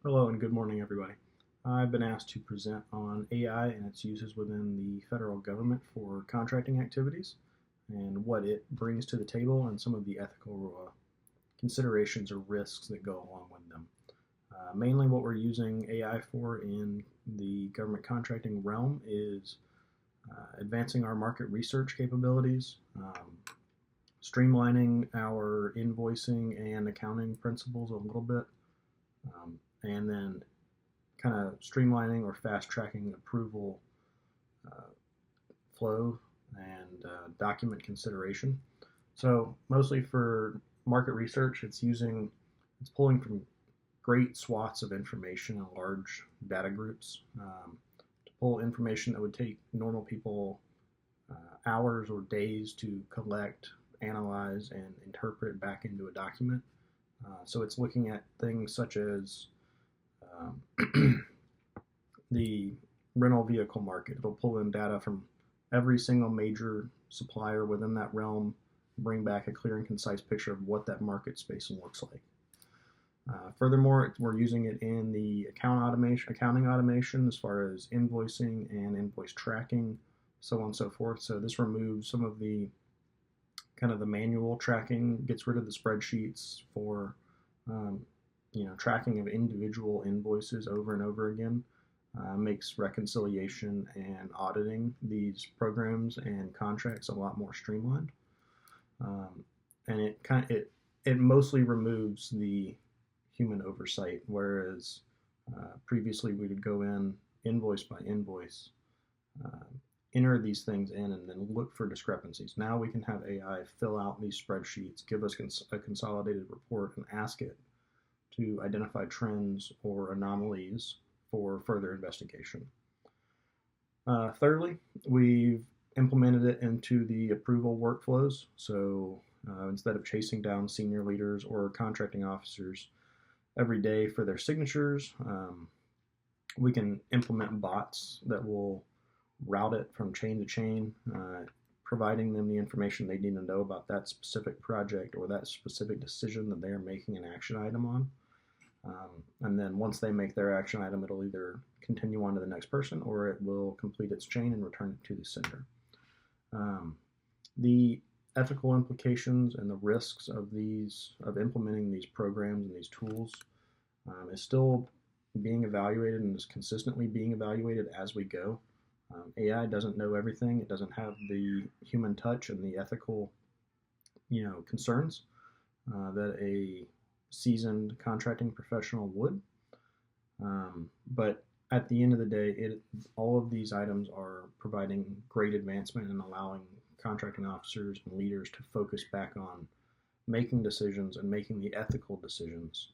Hello and good morning, everybody. I've been asked to present on AI and its uses within the federal government for contracting activities and what it brings to the table and some of the ethical considerations or risks that go along with them. Mainly what we're using AI for in the government contracting realm is advancing our market research capabilities, streamlining our invoicing and accounting principles a little bit, and then kind of streamlining or fast tracking approval uh, flow and document consideration. So mostly for market research, it's pulling from great swaths of information in large data groups to pull information that would take normal people hours or days to collect, analyze, and interpret back into a document. So it's looking at things such as the rental vehicle market. It'll pull in data from every single major supplier within that realm, bring back a clear and concise picture of what that market space looks like. Furthermore, we're using it in the accounting automation as far as invoicing and invoice tracking, so on and so forth. So this removes some of the kind of the manual tracking, gets rid of the spreadsheets for um, tracking of individual invoices over and over again, makes reconciliation and auditing these programs and contracts a lot more streamlined. And it mostly removes the human oversight, whereas previously we would go in invoice by invoice, uh, enter these things in, and then look for discrepancies. Now we can have AI fill out these spreadsheets, give us a consolidated report, and ask it to identify trends or anomalies for further investigation. Thirdly, we've implemented it into the approval workflows. So instead of chasing down senior leaders or contracting officers every day for their signatures, we can implement bots that will route it from chain to chain, providing them the information they need to know about that specific project or that specific decision that they are making an action item on. And then once they make their action item, it'll either continue on to the next person or it will complete its chain and return it to the sender. The ethical implications and the risks of implementing these programs and these tools is still being evaluated and is consistently being evaluated as we go. AI doesn't know everything. It doesn't have the human touch and the ethical, concerns that a seasoned contracting professional would. But at the end of the day, all of these items are providing great advancement and allowing contracting officers and leaders to focus back on making decisions and making the ethical decisions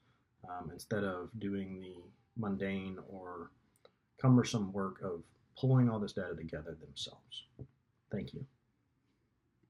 instead of doing the mundane or cumbersome work of pulling all this data together themselves. Thank you.